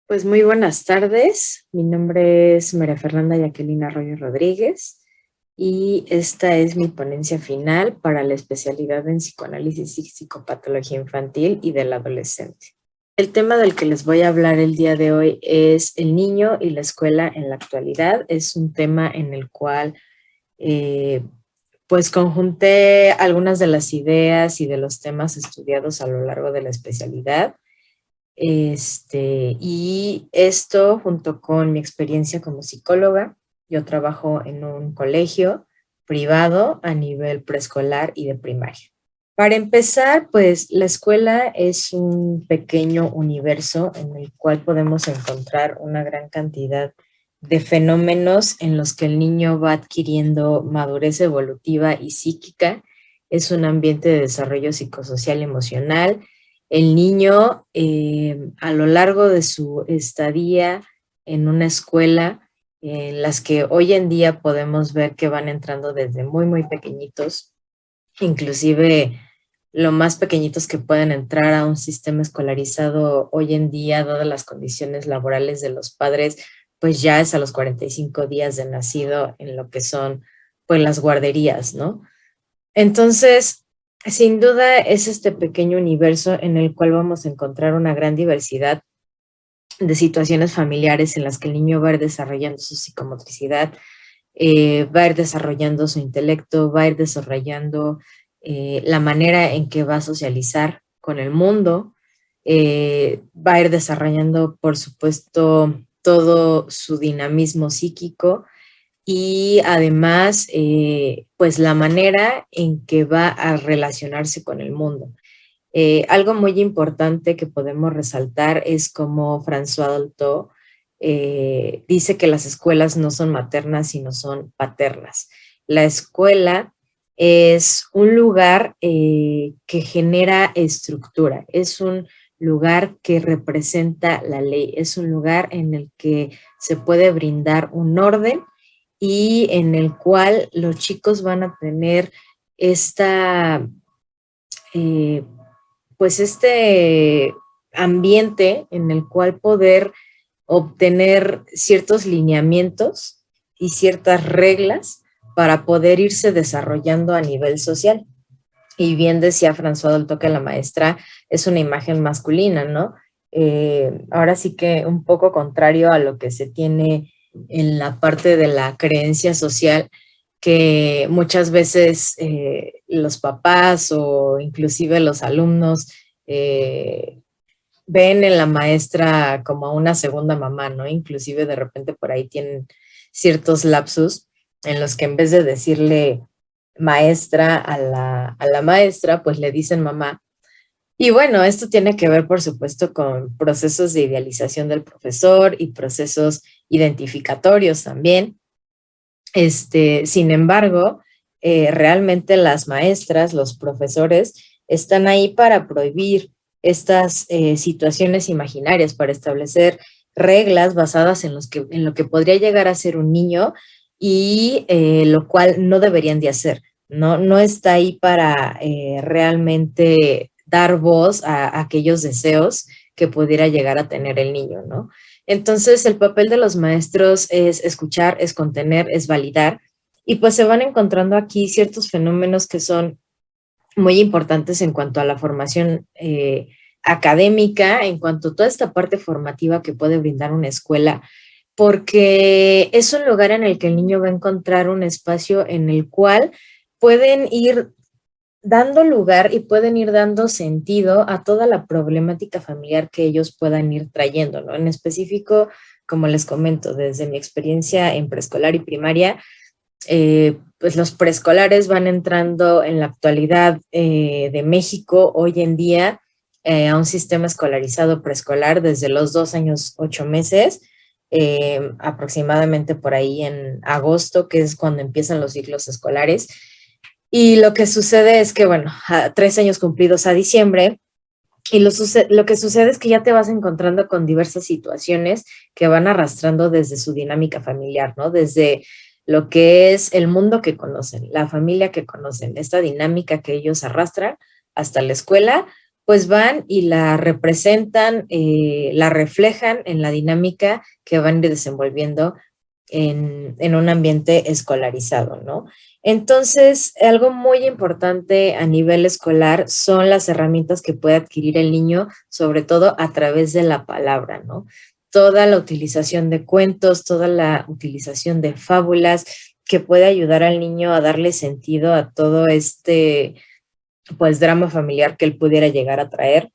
Pues muy buenas tardes. Mi nombre es María Fernanda Jacqueline Arroyo Rodríguez y esta es mi ponencia final para la especialidad en psicoanálisis y psicopatología infantil y del adolescente. El tema del que les voy a hablar el día de hoy es el niño y la escuela en la actualidad. Es un tema en el cual pues conjunté algunas de las ideas y de los temas estudiados a lo largo de la especialidad. Y esto junto con mi experiencia como psicóloga. Yo trabajo en un colegio privado a nivel preescolar y de primaria. Para empezar, pues la escuela es un pequeño universo en el cual podemos encontrar una gran cantidad de fenómenos en los que el niño va adquiriendo madurez evolutiva y psíquica. Es un ambiente de desarrollo psicosocial y emocional. El niño, a lo largo de su estadía en una escuela, en las que hoy en día podemos ver que van entrando desde muy, muy pequeñitos, inclusive lo más pequeñitos que pueden entrar a un sistema escolarizado hoy en día, dadas las condiciones laborales de los padres, pues ya es a los 45 días de nacido en lo que son pues las guarderías, ¿no? Entonces, sin duda es este pequeño universo en el cual vamos a encontrar una gran diversidad de situaciones familiares en las que el niño va a ir desarrollando su psicomotricidad, va a ir desarrollando su intelecto, va a ir desarrollando la manera en que va a socializar con el mundo, va a ir desarrollando, por supuesto, todo su dinamismo psíquico y además, pues la manera en que va a relacionarse con el mundo. Algo muy importante que podemos resaltar es como François Dolto dice que las escuelas no son maternas, sino son paternas. La escuela es un lugar que genera estructura, es un lugar que representa la ley, es un lugar en el que se puede brindar un orden y en el cual los chicos van a tener esta, eh, pues este ambiente en el cual poder obtener ciertos lineamientos y ciertas reglas para poder irse desarrollando a nivel social. Y bien decía François Dolto que la maestra es una imagen masculina, ¿no? Ahora sí que un poco contrario a lo que se tiene en la parte de la creencia social, que muchas veces los papás o inclusive los alumnos ven en la maestra como una segunda mamá, ¿no? Inclusive de repente por ahí tienen ciertos lapsus en los que en vez de decirle maestra a la maestra, pues le dicen mamá. Y bueno, esto tiene que ver, por supuesto, con procesos de idealización del profesor y procesos identificatorios también. Sin embargo, realmente las maestras, los profesores, están ahí para prohibir estas situaciones imaginarias, para establecer reglas basadas en lo que podría llegar a ser un niño y lo cual no deberían de hacer. No está ahí para realmente dar voz a aquellos deseos que pudiera llegar a tener el niño, ¿no? Entonces, el papel de los maestros es escuchar, es contener, es validar, y pues se van encontrando aquí ciertos fenómenos que son muy importantes en cuanto a la formación académica, en cuanto a toda esta parte formativa que puede brindar una escuela, porque es un lugar en el que el niño va a encontrar un espacio en el cual pueden ir dando lugar y pueden ir dando sentido a toda la problemática familiar que ellos puedan ir trayendo, ¿no? En específico, como les comento, desde mi experiencia en preescolar y primaria, pues los preescolares van entrando en la actualidad de México hoy en día a un sistema escolarizado preescolar desde los 2 años, 8 meses, aproximadamente por ahí en agosto, que es cuando empiezan los ciclos escolares. Y lo que sucede es que, bueno, a 3 años cumplidos a diciembre, y lo que sucede es que ya te vas encontrando con diversas situaciones que van arrastrando desde su dinámica familiar, ¿no? Desde lo que es el mundo que conocen, la familia que conocen, esta dinámica que ellos arrastran hasta la escuela, pues van y la representan, la reflejan en la dinámica que van desenvolviendo en un ambiente escolarizado, ¿no? Entonces, algo muy importante a nivel escolar son las herramientas que puede adquirir el niño, sobre todo a través de la palabra, ¿no? Toda la utilización de cuentos, toda la utilización de fábulas que puede ayudar al niño a darle sentido a todo este, pues, drama familiar que él pudiera llegar a traer.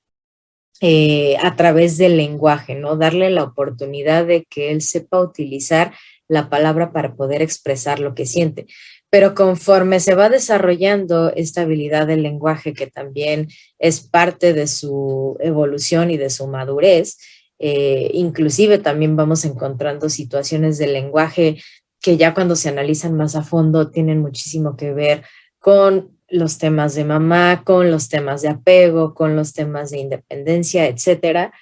A través del lenguaje, ¿no? Darle la oportunidad de que él sepa utilizar la palabra para poder expresar lo que siente. Pero conforme se va desarrollando esta habilidad del lenguaje, que también es parte de su evolución y de su madurez, inclusive también vamos encontrando situaciones del lenguaje que ya cuando se analizan más a fondo tienen muchísimo que ver con los temas de mamá, con los temas de apego, con los temas de independencia, etcétera.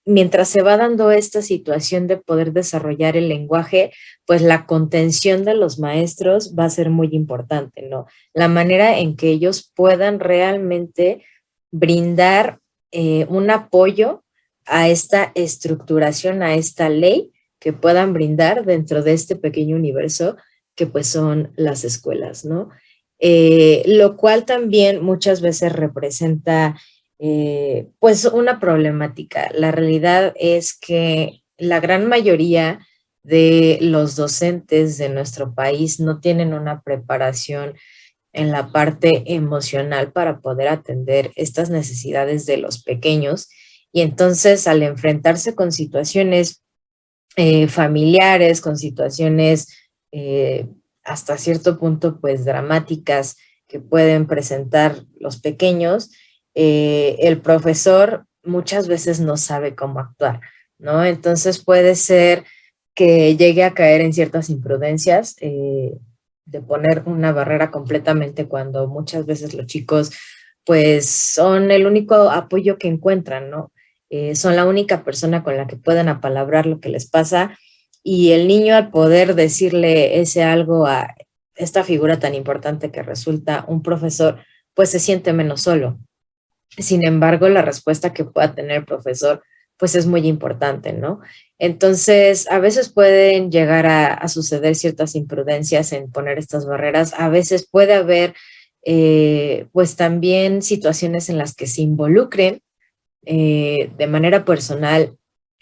Mientras se va dando esta situación de poder desarrollar el lenguaje, pues la contención de los maestros va a ser muy importante, ¿no? La manera en que ellos puedan realmente brindar un apoyo a esta estructuración, a esta ley que puedan brindar dentro de este pequeño universo que pues son las escuelas, ¿no? Lo cual también muchas veces representa pues una problemática. La realidad es que la gran mayoría de los docentes de nuestro país no tienen una preparación en la parte emocional para poder atender estas necesidades de los pequeños y entonces al enfrentarse con situaciones familiares, con situaciones eh, hasta cierto punto pues dramáticas que pueden presentar los pequeños, el profesor muchas veces no sabe cómo actuar, ¿no? Entonces puede ser que llegue a caer en ciertas imprudencias, de poner una barrera completamente cuando muchas veces los chicos pues son el único apoyo que encuentran, ¿no? Son la única persona con la que pueden apalabrar lo que les pasa y el niño al poder decirle ese algo a esta figura tan importante que resulta un profesor, pues se siente menos solo. Sin embargo, la respuesta que pueda tener el profesor, pues es muy importante, ¿no? Entonces, a veces pueden llegar a suceder ciertas imprudencias en poner estas barreras, a veces puede haber, pues también situaciones en las que se involucren de manera personal,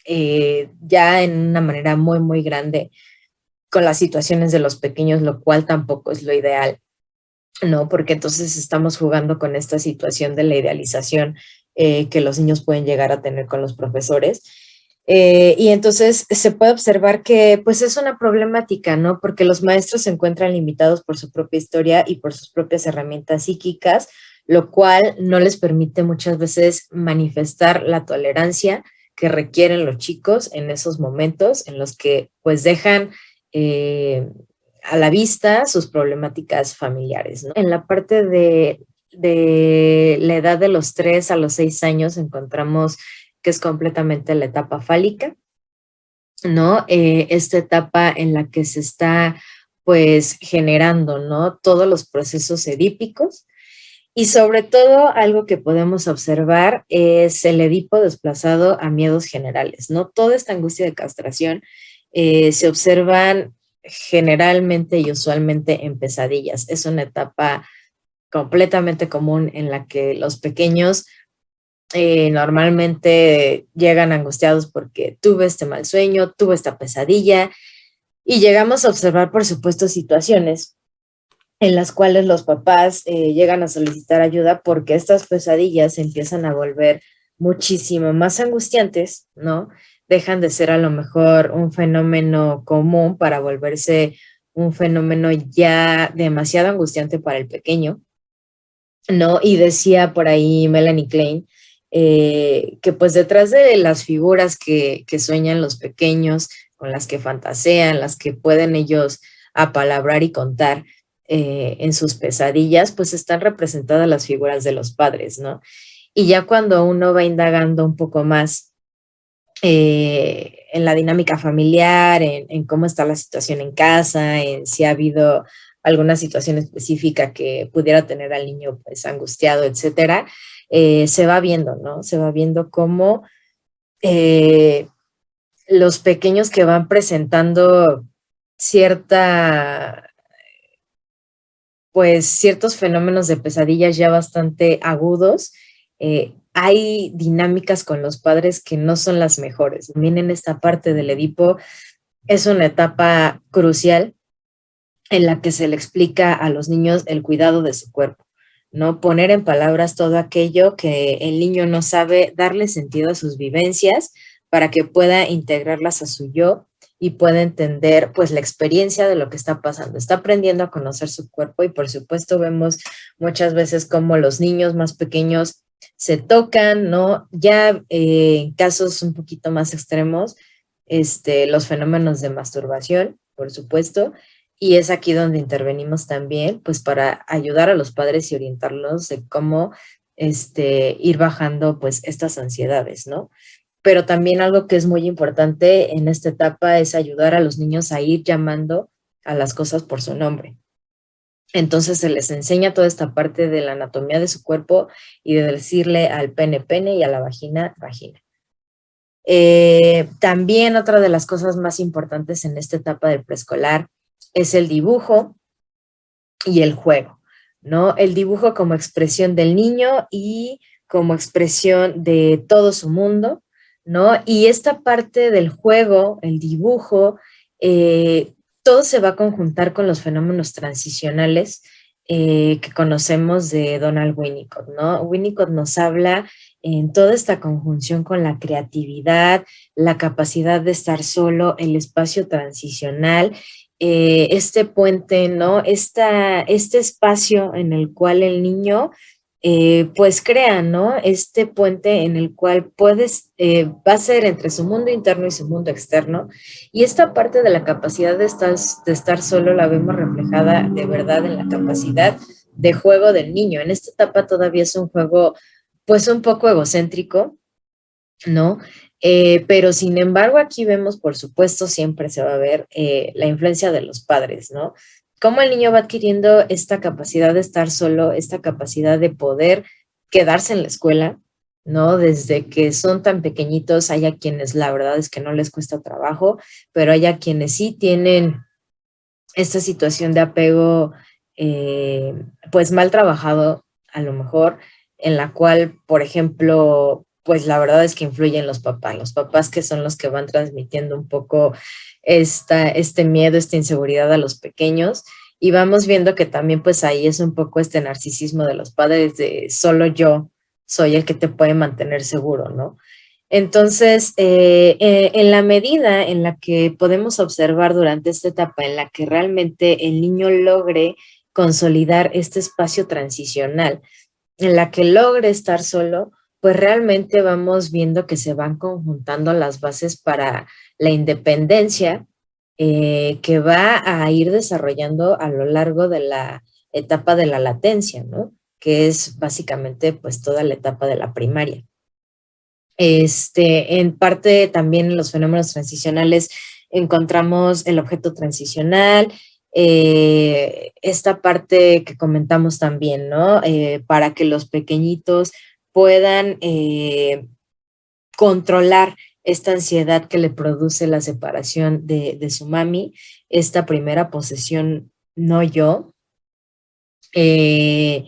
ya en una manera muy, muy grande con las situaciones de los pequeños, lo cual tampoco es lo ideal, ¿no? Porque entonces estamos jugando con esta situación de la idealización que los niños pueden llegar a tener con los profesores. Y entonces se puede observar que pues es una problemática, ¿no? Porque los maestros se encuentran limitados por su propia historia y por sus propias herramientas psíquicas, lo cual no les permite muchas veces manifestar la tolerancia que requieren los chicos en esos momentos en los que pues dejan a la vista sus problemáticas familiares, ¿no? En la parte de la edad de los 3 a los 6 años encontramos que es completamente la etapa fálica, ¿no? Esta etapa en la que se está pues generando, ¿no? Todos los procesos edípicos y sobre todo algo que podemos observar es el Edipo desplazado a miedos generales, ¿no? Toda esta angustia de castración se observan generalmente y usualmente en pesadillas. Es una etapa completamente común en la que los pequeños normalmente llegan angustiados porque tuve este mal sueño, tuve esta pesadilla y llegamos a observar, por supuesto, situaciones en las cuales los papás llegan a solicitar ayuda porque estas pesadillas se empiezan a volver muchísimo más angustiantes, ¿no? Dejan de ser a lo mejor un fenómeno común para volverse un fenómeno ya demasiado angustiante para el pequeño, ¿no? Y decía por ahí Melanie Klein que pues detrás de las figuras que sueñan los pequeños, con las que fantasean, las que pueden ellos apalabrar y contar en sus pesadillas, pues están representadas las figuras de los padres, ¿no? Y ya cuando uno va indagando un poco más en la dinámica familiar, en cómo está la situación en casa, en si ha habido alguna situación específica que pudiera tener al niño pues angustiado, etcétera, se va viendo, ¿no? Se va viendo cómo eh, los pequeños que van presentando cierta, pues ciertos fenómenos de pesadillas ya bastante agudos, hay dinámicas con los padres que no son las mejores. También en esta parte del Edipo es una etapa crucial en la que se le explica a los niños el cuidado de su cuerpo, ¿no? Poner en palabras todo aquello que el niño no sabe, darle sentido a sus vivencias para que pueda integrarlas a su yo y pueda entender pues la experiencia de lo que está pasando. Está aprendiendo a conocer su cuerpo y por supuesto vemos muchas veces como los niños más pequeños se tocan, ¿no? Ya en casos un poquito más extremos, los fenómenos de masturbación, por supuesto, y es aquí donde intervenimos también, pues para ayudar a los padres y orientarlos de cómo ir bajando pues estas ansiedades, ¿no? Pero también algo que es muy importante en esta etapa es ayudar a los niños a ir llamando a las cosas por su nombre. Entonces se les enseña toda esta parte de la anatomía de su cuerpo y de decirle al pene pene y a la vagina vagina. También otra de las cosas más importantes en esta etapa del preescolar es el dibujo y el juego, ¿no? El dibujo como expresión del niño y como expresión de todo su mundo, ¿no? Y esta parte del juego, el dibujo, todo se va a conjuntar con los fenómenos transicionales que conocemos de Donald Winnicott, ¿no? Winnicott nos habla en toda esta conjunción con la creatividad, la capacidad de estar solo, el espacio transicional, este puente, ¿no? Este espacio en el cual el niño pues crea, ¿no? Este puente en el cual va a ser entre su mundo interno y su mundo externo. Y esta parte de la capacidad de estar solo la vemos reflejada de verdad en la capacidad de juego del niño. En esta etapa todavía es un juego pues un poco egocéntrico, ¿no? Pero sin embargo, aquí vemos, por supuesto, siempre se va a ver la influencia de los padres, ¿no? Cómo el niño va adquiriendo esta capacidad de estar solo, esta capacidad de poder quedarse en la escuela, ¿no? Desde que son tan pequeñitos, hay a quienes la verdad es que no les cuesta trabajo, pero hay a quienes sí tienen esta situación de apego, eh, pues mal trabajado, a lo mejor, en la cual, por ejemplo, pues la verdad es que influyen los papás que son los que van transmitiendo un poco este miedo, esta inseguridad a los pequeños, y vamos viendo que también pues ahí es un poco este narcisismo de los padres de solo yo soy el que te puede mantener seguro, ¿no? Entonces, en la medida en la que podemos observar durante esta etapa en la que realmente el niño logre consolidar este espacio transicional, en la que logre estar solo, pues realmente vamos viendo que se van conjuntando las bases para la independencia que va a ir desarrollando a lo largo de la etapa de la latencia, ¿no? Que es básicamente pues toda la etapa de la primaria. En parte también en los fenómenos transicionales encontramos el objeto transicional, esta parte que comentamos también, ¿no? Para que los pequeñitos puedan controlar esta ansiedad que le produce la separación de su mami, esta primera posesión no yo, eh,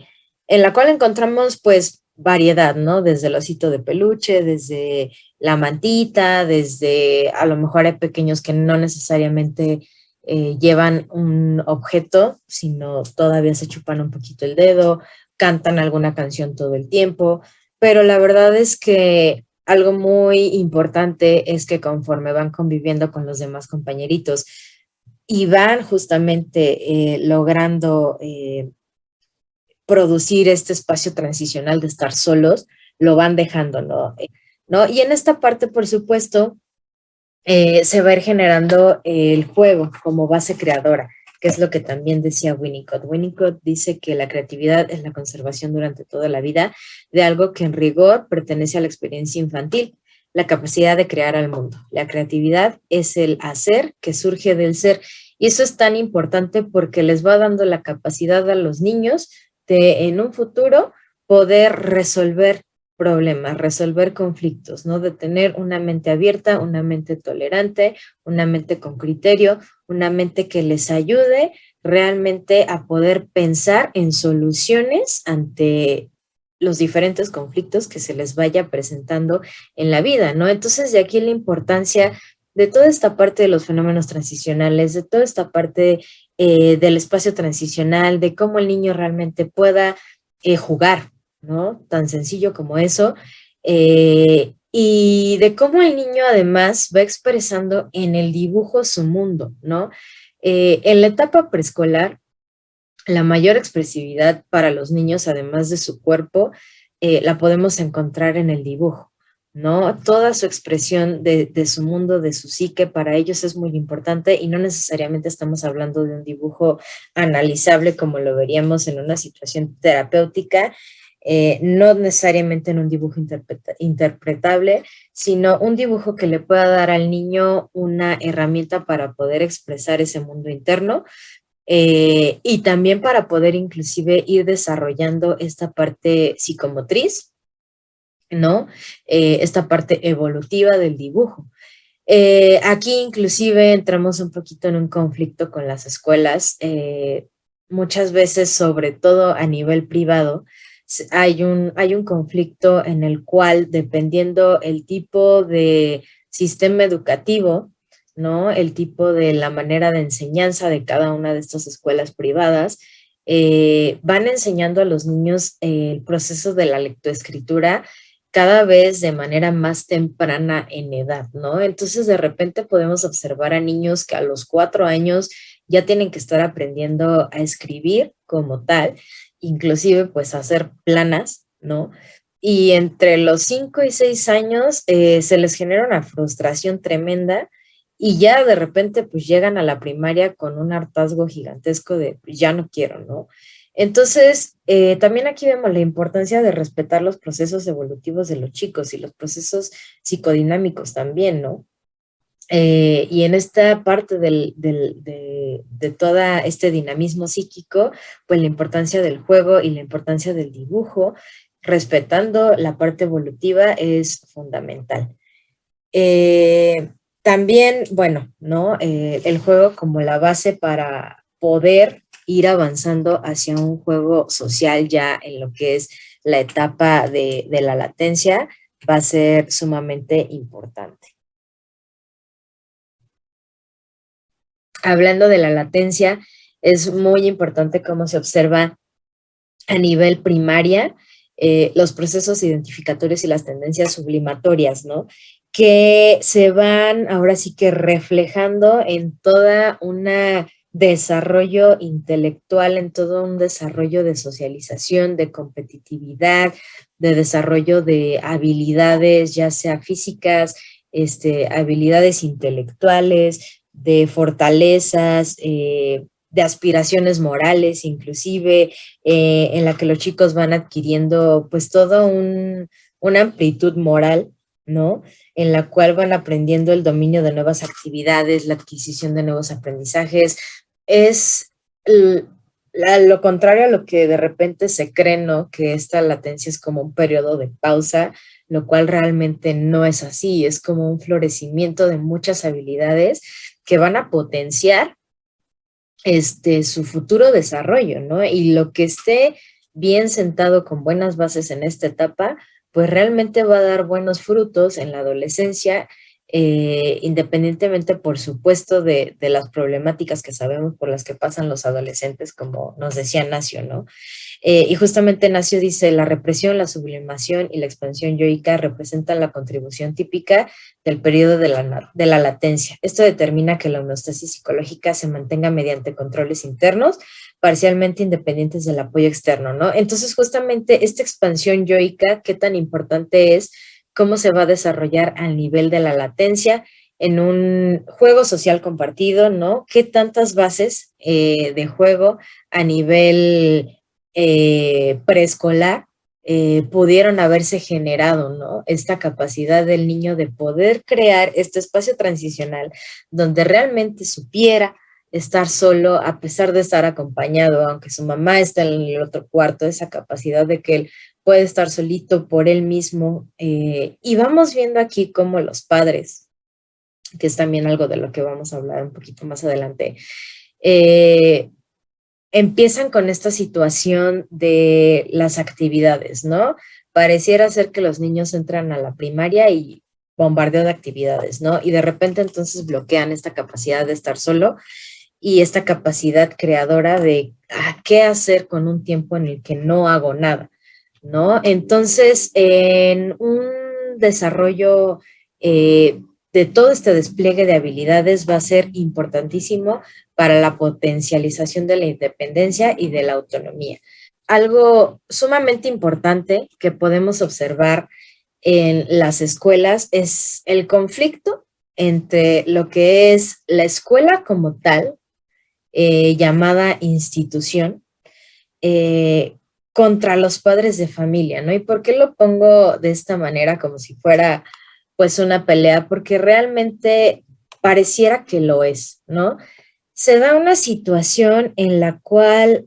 en la cual encontramos pues variedad, ¿no? Desde el osito de peluche, desde la mantita, desde a lo mejor hay pequeños que no necesariamente llevan un objeto, sino todavía se chupan un poquito el dedo, cantan alguna canción todo el tiempo, pero la verdad es que algo muy importante es que conforme van conviviendo con los demás compañeritos y van justamente logrando producir este espacio transicional de estar solos, lo van dejando, ¿no? ¿No? Y en esta parte, por supuesto, se va a ir generando el juego como base creadora, que es lo que también decía Winnicott. Winnicott dice que la creatividad es la conservación durante toda la vida de algo que en rigor pertenece a la experiencia infantil, la capacidad de crear al mundo. La creatividad es el hacer que surge del ser. Y eso es tan importante porque les va dando la capacidad a los niños de en un futuro poder resolver problemas, resolver conflictos, ¿no? De tener una mente abierta, una mente tolerante, una mente con criterio, una mente que les ayude realmente a poder pensar en soluciones ante los diferentes conflictos que se les vaya presentando en la vida, ¿no? Entonces, de aquí la importancia de toda esta parte de los fenómenos transicionales, de toda esta parte del espacio transicional, de cómo el niño realmente pueda jugar, ¿no? Tan sencillo como eso. Y de cómo el niño además va expresando en el dibujo su mundo, ¿no? En la etapa preescolar, la mayor expresividad para los niños, además de su cuerpo, la podemos encontrar en el dibujo, ¿no? Toda su expresión de su mundo, de su psique, para ellos es muy importante y no necesariamente estamos hablando de un dibujo analizable como lo veríamos en una situación terapéutica, no necesariamente en un dibujo interpretable, sino un dibujo que le pueda dar al niño una herramienta para poder expresar ese mundo interno, y también para poder inclusive ir desarrollando esta parte psicomotriz, ¿no? Esta parte evolutiva del dibujo. Aquí inclusive entramos un poquito en un conflicto con las escuelas. Muchas veces, sobre todo a nivel privado, hay un conflicto en el cual, dependiendo el tipo de sistema educativo, ¿no? El tipo de la manera de enseñanza de cada una de estas escuelas privadas, van enseñando a los niños el proceso de la lectoescritura cada vez de manera más temprana en edad, ¿no? Entonces, de repente podemos observar a niños que a los 4 años ya tienen que estar aprendiendo a escribir como tal, inclusive pues a hacer planas, ¿no? Y entre los 5 y 6 años se les genera una frustración tremenda y ya de repente pues llegan a la primaria con un hartazgo gigantesco de pues, ya no quiero, ¿no? Entonces, también aquí vemos la importancia de respetar los procesos evolutivos de los chicos y los procesos psicodinámicos también, ¿no? Y en esta parte de todo este dinamismo psíquico, pues la importancia del juego y la importancia del dibujo, respetando la parte evolutiva, es fundamental. También, bueno, ¿no? El juego como la base para poder ir avanzando hacia un juego social ya en lo que es la etapa de la latencia va a ser sumamente importante. Hablando de la latencia, es muy importante cómo se observa a nivel primaria los procesos identificatorios y las tendencias sublimatorias, ¿no? Que se van ahora sí que reflejando en toda una desarrollo intelectual, en todo un desarrollo de socialización, de competitividad, de desarrollo de habilidades, ya sea físicas, habilidades intelectuales, de fortalezas, de aspiraciones morales, inclusive, en la que los chicos van adquiriendo pues todo una amplitud moral, ¿no? En la cual van aprendiendo el dominio de nuevas actividades, la adquisición de nuevos aprendizajes. Es lo contrario a lo que de repente se cree, ¿no? Que esta latencia es como un periodo de pausa, lo cual realmente no es así, es como un florecimiento de muchas habilidades que van a potenciar su futuro desarrollo, ¿no? Y lo que esté bien sentado con buenas bases en esta etapa, pues realmente va a dar buenos frutos en la adolescencia, independientemente, por supuesto, de las problemáticas que sabemos por las que pasan los adolescentes, como nos decía Nacio, ¿no? Y justamente Nacio dice, la represión, la sublimación y la expansión yoica representan la contribución típica del periodo de la latencia. Esto determina que la homeostasis psicológica se mantenga mediante controles internos, parcialmente independientes del apoyo externo, ¿no? Entonces, justamente esta expansión yoica, qué tan importante es, cómo se va a desarrollar al nivel de la latencia en un juego social compartido, ¿no? ¿Qué tantas bases de juego a nivel preescolar pudieron haberse generado, ¿no? Esta capacidad del niño de poder crear este espacio transicional donde realmente supiera estar solo a pesar de estar acompañado, aunque su mamá está en el otro cuarto, esa capacidad de que él puede estar solito por él mismo. Y vamos viendo aquí cómo los padres, que es también algo de lo que vamos a hablar un poquito más adelante, eh, empiezan con esta situación de las actividades, ¿no? Pareciera ser que los niños entran a la primaria y bombardeo de actividades, ¿no? Y de repente entonces bloquean esta capacidad de estar solo y esta capacidad creadora de qué hacer con un tiempo en el que no hago nada, ¿no? Entonces, en un desarrollo de todo este despliegue de habilidades va a ser importantísimo para la potencialización de la independencia y de la autonomía. Algo sumamente importante que podemos observar en las escuelas es el conflicto entre lo que es la escuela como tal, llamada institución, eh, contra los padres de familia, ¿no? ¿Y por qué lo pongo de esta manera, como si fuera pues una pelea? Porque realmente pareciera que lo es, ¿no? Se da una situación en la cual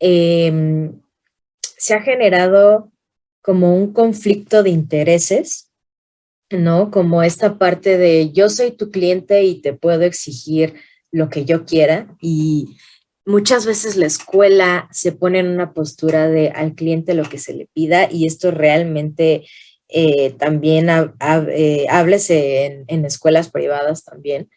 eh, se ha generado como un conflicto de intereses, ¿no? Como esta parte de yo soy tu cliente y te puedo exigir lo que yo quiera, y muchas veces la escuela se pone en una postura de al cliente lo que se le pida, y esto realmente también háblese en escuelas privadas también.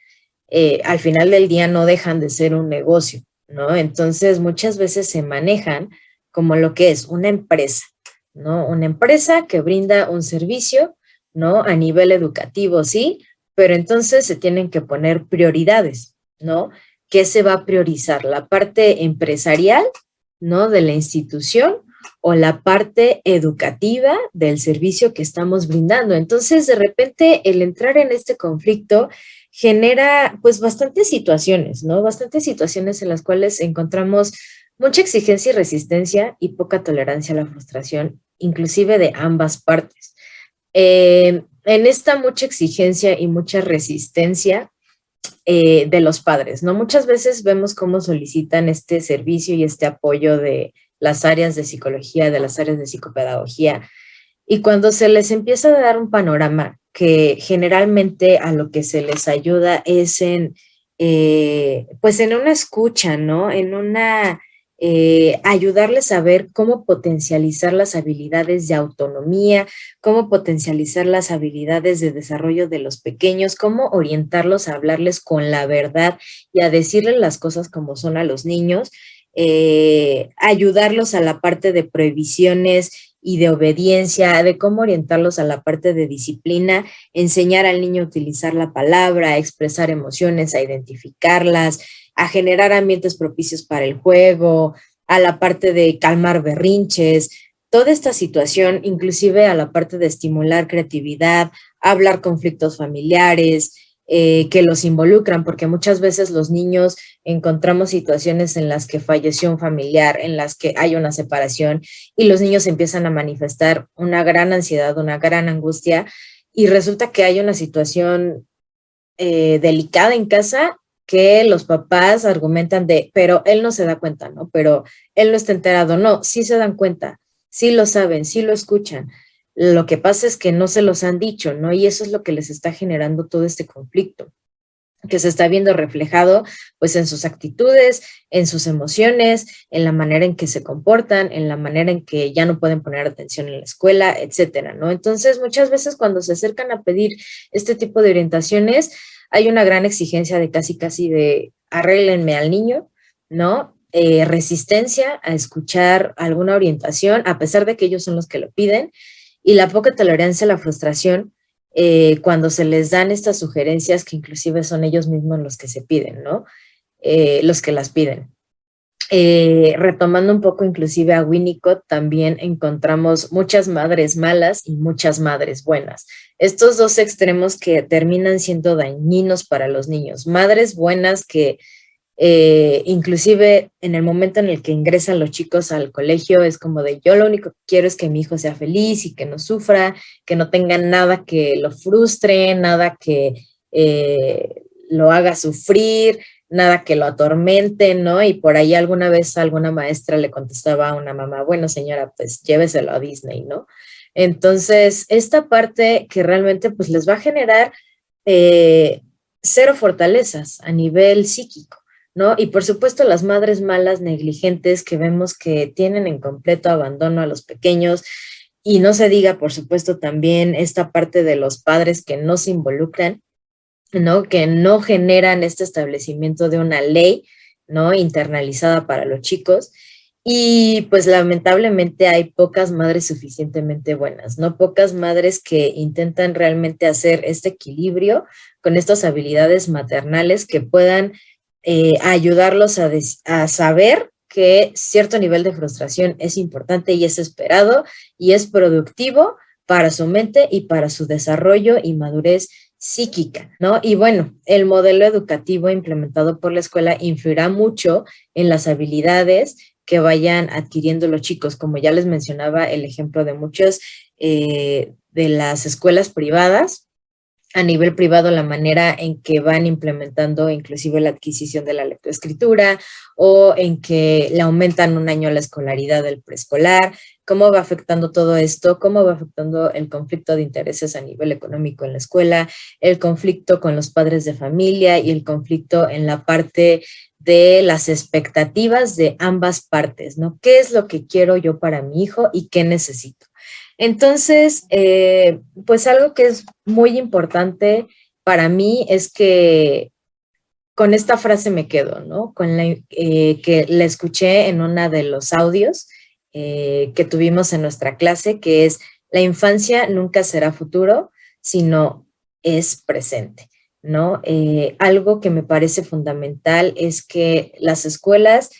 Al final del día no dejan de ser un negocio, ¿no? Entonces muchas veces se manejan como lo que es una empresa, ¿no? Una empresa que brinda un servicio, ¿no? A nivel educativo, sí, pero entonces se tienen que poner prioridades, ¿no? ¿Qué se va a priorizar? ¿La parte empresarial, ¿no? De la institución o la parte educativa del servicio que estamos brindando? Entonces, de repente, el entrar en este conflicto genera pues bastantes situaciones, ¿no? Bastantes situaciones en las cuales encontramos mucha exigencia y resistencia y poca tolerancia a la frustración, inclusive de ambas partes. En esta mucha exigencia y mucha resistencia de los padres, ¿no? Muchas veces vemos cómo solicitan este servicio y este apoyo de las áreas de psicología, de las áreas de psicopedagogía, y cuando se les empieza a dar un panorama que generalmente a lo que se les ayuda es pues en una escucha, ¿no? En una, ayudarles a ver cómo potencializar las habilidades de autonomía, cómo potencializar las habilidades de desarrollo de los pequeños, cómo orientarlos a hablarles con la verdad y a decirles las cosas como son a los niños, ayudarlos a la parte de prohibiciones y de obediencia, de cómo orientarlos a la parte de disciplina, enseñar al niño a utilizar la palabra, a expresar emociones, a identificarlas, a generar ambientes propicios para el juego, a la parte de calmar berrinches, toda esta situación, inclusive a la parte de estimular creatividad, hablar conflictos familiares, que los involucran, porque muchas veces los niños encontramos situaciones en las que falleció un familiar, en las que hay una separación, y los niños empiezan a manifestar una gran ansiedad, una gran angustia, y resulta que hay una situación delicada en casa que los papás argumentan de, pero él no se da cuenta, ¿no? Pero él no está enterado. No, sí se dan cuenta, sí lo saben, sí lo escuchan. Lo que pasa es que no se los han dicho, ¿no? Y eso es lo que les está generando todo este conflicto, que se está viendo reflejado pues en sus actitudes, en sus emociones, en la manera en que se comportan, en la manera en que ya no pueden poner atención en la escuela, etcétera, ¿no? Entonces, muchas veces cuando se acercan a pedir este tipo de orientaciones, hay una gran exigencia de casi de arréglenme al niño, ¿no? Resistencia a escuchar alguna orientación, a pesar de que ellos son los que lo piden, y la poca tolerancia a la frustración cuando se les dan estas sugerencias que inclusive son ellos mismos los que se piden, ¿no? Los que las piden. Retomando un poco inclusive a Winnicott, también encontramos muchas madres malas y muchas madres buenas. Estos dos extremos que terminan siendo dañinos para los niños. Madres buenas que inclusive en el momento en el que ingresan los chicos al colegio es como de yo lo único que quiero es que mi hijo sea feliz y que no sufra, que no tenga nada que lo frustre, nada que lo haga sufrir, nada que lo atormente, ¿no? Y por ahí alguna vez alguna maestra le contestaba a una mamá, bueno, señora, pues lléveselo a Disney, ¿no? Entonces, esta parte que realmente pues les va a generar eh, cero fortalezas a nivel psíquico, ¿no? Y por supuesto las madres malas, negligentes, que vemos que tienen en completo abandono a los pequeños, y no se diga, por supuesto, también esta parte de los padres que no se involucran, ¿no? Que no generan este establecimiento de una ley, ¿no? Internalizada para los chicos. Y pues lamentablemente hay pocas madres suficientemente buenas, ¿no? Pocas madres que intentan realmente hacer este equilibrio con estas habilidades maternales que puedan ayudarlos a saber que cierto nivel de frustración es importante y es esperado y es productivo para su mente y para su desarrollo y madurez psíquica, ¿no? Y bueno, el modelo educativo implementado por la escuela influirá mucho en las habilidades que vayan adquiriendo los chicos. Como ya les mencionaba, el ejemplo de muchos de las escuelas privadas, a nivel privado la manera en que van implementando inclusive la adquisición de la lectoescritura o en que le aumentan un año la escolaridad del preescolar, cómo va afectando todo esto, cómo va afectando el conflicto de intereses a nivel económico en la escuela, el conflicto con los padres de familia y el conflicto en la parte de las expectativas de ambas partes, ¿no? ¿Qué es lo que quiero yo para mi hijo y qué necesito? Entonces, pues algo que es muy importante para mí es que con esta frase me quedo, ¿no? Que la escuché en uno de los audios que tuvimos en nuestra clase, que es, la infancia nunca será futuro, sino es presente, ¿no? Algo que me parece fundamental es que las escuelas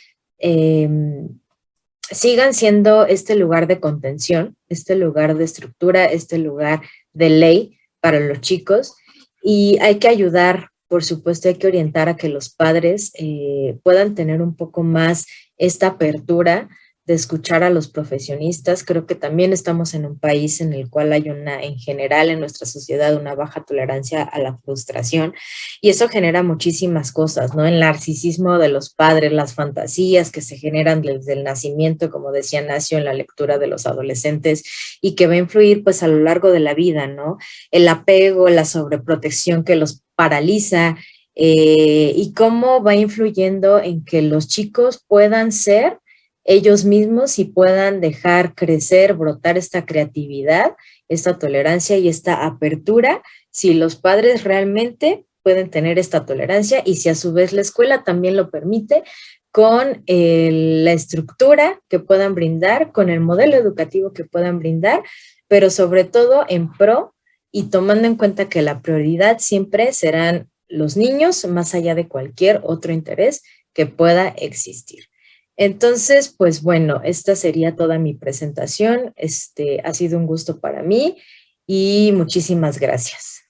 sigan siendo este lugar de contención, este lugar de estructura, este lugar de ley para los chicos, y hay que ayudar, por supuesto, hay que orientar a que los padres puedan tener un poco más esta apertura de escuchar a los profesionistas. Creo que también estamos en un país en el cual hay en general en nuestra sociedad, una baja tolerancia a la frustración, y eso genera muchísimas cosas, ¿no? El narcisismo de los padres, las fantasías que se generan desde el nacimiento, como decía Nacio, en la lectura de los adolescentes, y que va a influir pues a lo largo de la vida, ¿no? El apego, la sobreprotección que los paraliza, y cómo va influyendo en que los chicos puedan ser ellos mismos y puedan dejar crecer, brotar esta creatividad, esta tolerancia y esta apertura, si los padres realmente pueden tener esta tolerancia y si a su vez la escuela también lo permite con la estructura que puedan brindar, con el modelo educativo que puedan brindar, pero sobre todo en pro y tomando en cuenta que la prioridad siempre serán los niños más allá de cualquier otro interés que pueda existir. Entonces, pues bueno, esta sería toda mi presentación. Ha sido un gusto para mí y muchísimas gracias.